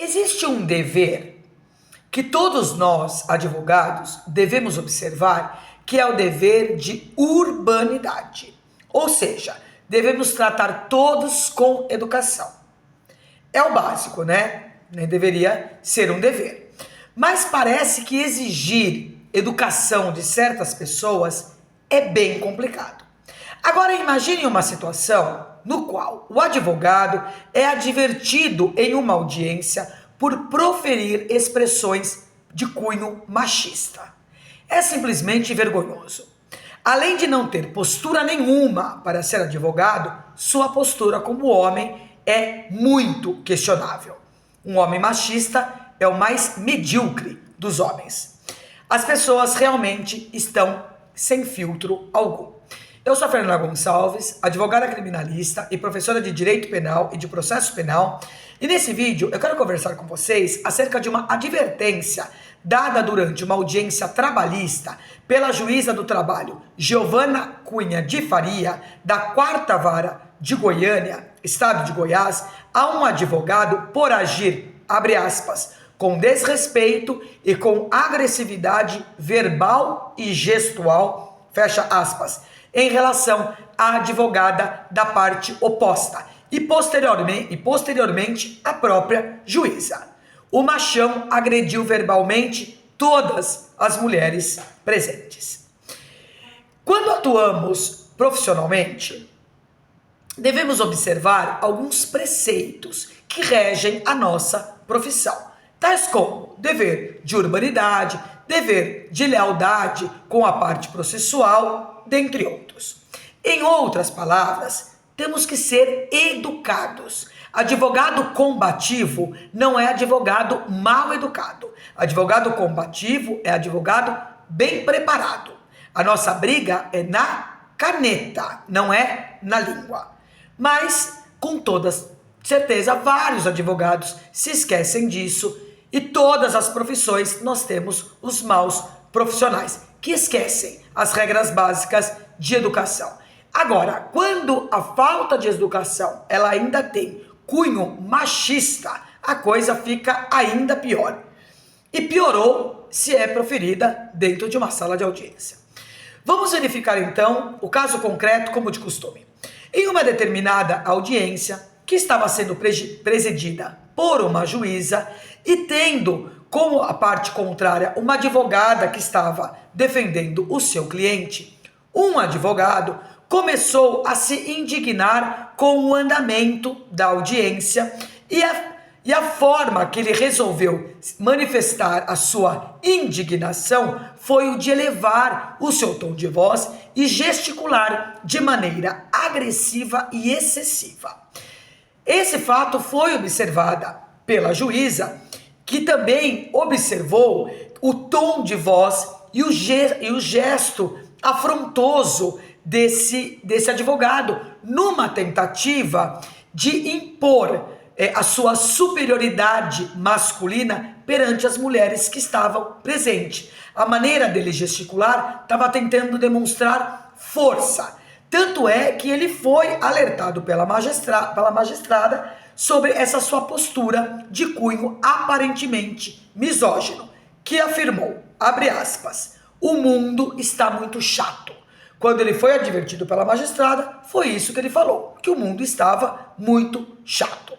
Existe um dever que todos nós, advogados, devemos observar, que é o dever de urbanidade. Ou seja, devemos tratar todos com educação. É o básico, né? Nem deveria ser um dever. Mas parece que exigir educação de certas pessoas é bem complicado. Agora imagine uma situação no qual o advogado é advertido em uma audiência por proferir expressões de cunho machista. É simplesmente vergonhoso. Além de não ter postura nenhuma para ser advogado, sua postura como homem é muito questionável. Um homem machista é o mais medíocre dos homens. As pessoas realmente estão sem filtro algum. Eu sou a Fernanda Gonçalves, advogada criminalista e professora de Direito Penal e de Processo Penal, e nesse vídeo eu quero conversar com vocês acerca de uma advertência dada durante uma audiência trabalhista pela juíza do trabalho Giovana Cunha de Faria, da 4ª Vara de Goiânia, estado de Goiás, a um advogado por agir, abre aspas, com desrespeito e com agressividade verbal e gestual, fecha aspas, em relação à advogada da parte oposta e posteriormente a própria juíza. O machão agrediu verbalmente todas as mulheres presentes. Quando atuamos profissionalmente, devemos observar alguns preceitos que regem a nossa profissão, tais como dever de urbanidade, dever de lealdade com a parte processual, dentre outros. Em outras palavras, temos que ser educados. Advogado combativo não é advogado mal educado. Advogado combativo é advogado bem preparado. A nossa briga é na caneta, não é na língua. Mas, com toda certeza, vários advogados se esquecem disso, e todas as profissões nós temos os maus profissionais que esquecem as regras básicas de educação. Agora, quando a falta de educação ela ainda tem cunho machista, a coisa fica ainda pior. E piorou se é proferida dentro de uma sala de audiência. Vamos verificar então o caso concreto como de costume. Em uma determinada audiência, que estava sendo presidida por uma juíza e tendo como a parte contrária uma advogada que estava defendendo o seu cliente, um advogado começou a se indignar com o andamento da audiência e a forma que ele resolveu manifestar a sua indignação foi o de elevar o seu tom de voz e gesticular de maneira agressiva e excessiva. Esse fato foi observado pela juíza, que também observou o tom de voz e o gesto afrontoso desse advogado, numa tentativa de impor a sua superioridade masculina perante as mulheres que estavam presentes. A maneira dele gesticular estava tentando demonstrar força. Tanto é que ele foi alertado pela magistrada sobre essa sua postura de cunho aparentemente misógino, que afirmou, abre aspas, o mundo está muito chato. Quando ele foi advertido pela magistrada, foi isso que ele falou, que o mundo estava muito chato.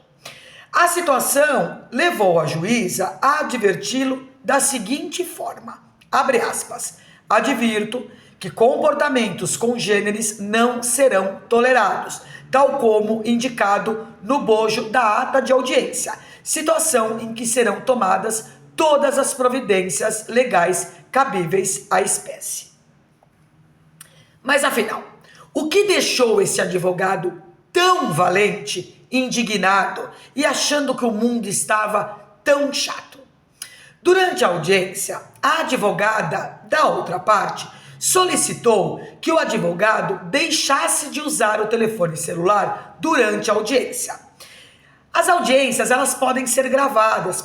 A situação levou a juíza a adverti-lo da seguinte forma, abre aspas, advirto que comportamentos congêneres não serão tolerados, tal como indicado no bojo da ata de audiência, situação em que serão tomadas todas as providências legais cabíveis à espécie. Mas afinal, o que deixou esse advogado tão valente, indignado e achando que o mundo estava tão chato? Durante a audiência, a advogada da outra parte solicitou que o advogado deixasse de usar o telefone celular durante a audiência. As audiências, elas podem ser gravadas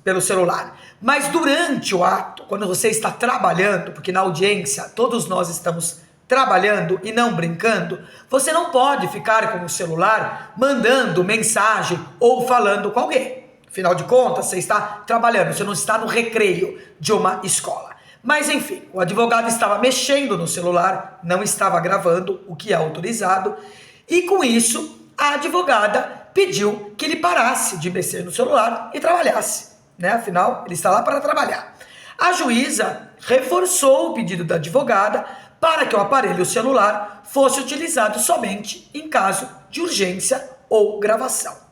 pelo celular, mas durante o ato, quando você está trabalhando, porque na audiência todos nós estamos trabalhando e não brincando, você não pode ficar com o celular mandando mensagem ou falando com alguém. Afinal de contas, você está trabalhando, você não está no recreio de uma escola. Mas enfim, o advogado estava mexendo no celular, não estava gravando, o que é autorizado, e com isso a advogada pediu que ele parasse de mexer no celular e trabalhasse, né? Afinal, ele está lá para trabalhar. A juíza reforçou o pedido da advogada para que o aparelho celular fosse utilizado somente em caso de urgência ou gravação.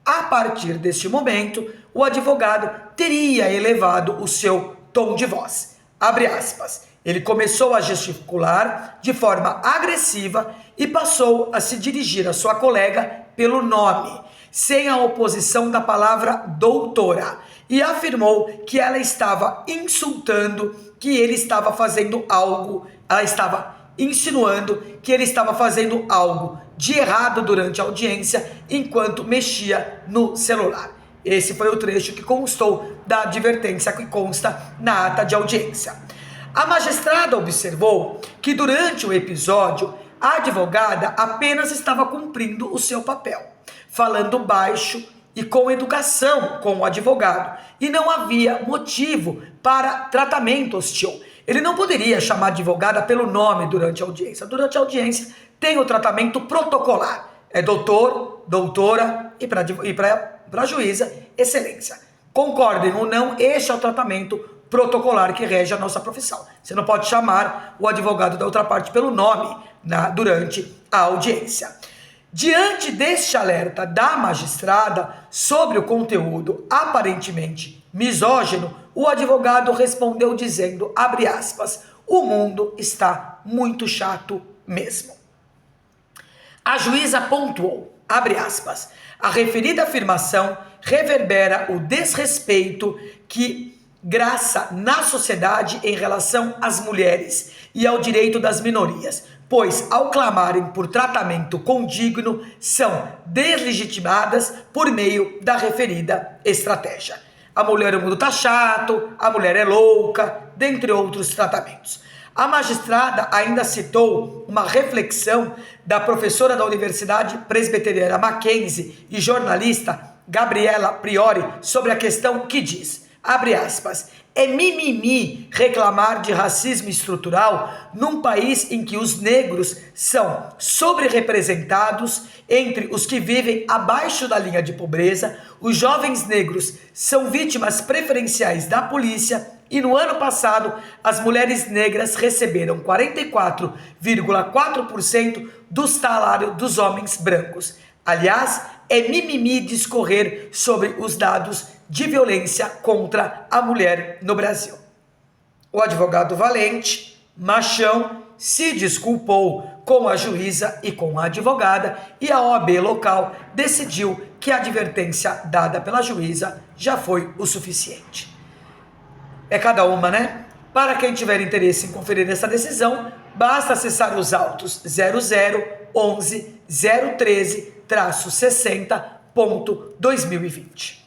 A partir deste momento, o advogado teria elevado o seu tom de voz. Abre aspas. Ele começou a gesticular de forma agressiva e passou a se dirigir à sua colega pelo nome, sem a oposição da palavra doutora, e afirmou que ela estava insultando, que ele estava fazendo algo, ela estava insinuando que ele estava fazendo algo de errado durante a audiência enquanto mexia no celular. Esse foi o trecho que constou da advertência que consta na ata de audiência. A magistrada observou que durante o episódio, a advogada apenas estava cumprindo o seu papel, falando baixo e com educação com o advogado, e não havia motivo para tratamento hostil. Ele não poderia chamar a advogada pelo nome durante a audiência. Durante a audiência tem o tratamento protocolar. É doutor, doutora e para a juíza, excelência. Concordem ou não, este é o tratamento protocolar que rege a nossa profissão. Você não pode chamar o advogado da outra parte pelo nome durante a audiência. Diante deste alerta da magistrada sobre o conteúdo aparentemente misógino, o advogado respondeu dizendo, abre aspas, o mundo está muito chato mesmo. A juíza pontuou, abre aspas, a referida afirmação reverbera o desrespeito que graça na sociedade em relação às mulheres e ao direito das minorias, pois ao clamarem por tratamento condigno são deslegitimadas por meio da referida estratégia. A mulher, o mundo tá chato, a mulher é louca, dentre outros tratamentos. A magistrada ainda citou uma reflexão da professora da Universidade Presbiteriana Mackenzie e jornalista Gabriela Priori sobre a questão que diz, abre aspas, é mimimi reclamar de racismo estrutural num país em que os negros são sobre-representados entre os que vivem abaixo da linha de pobreza, os jovens negros são vítimas preferenciais da polícia e no ano passado as mulheres negras receberam 44,4% do salário dos homens brancos. Aliás, é mimimi discorrer sobre os dados de violência contra a mulher no Brasil. O advogado valente, machão, se desculpou com a juíza e com a advogada e a OAB local decidiu que a advertência dada pela juíza já foi o suficiente. É cada uma, né? Para quem tiver interesse em conferir essa decisão, basta acessar os autos 0011 013-60.2020.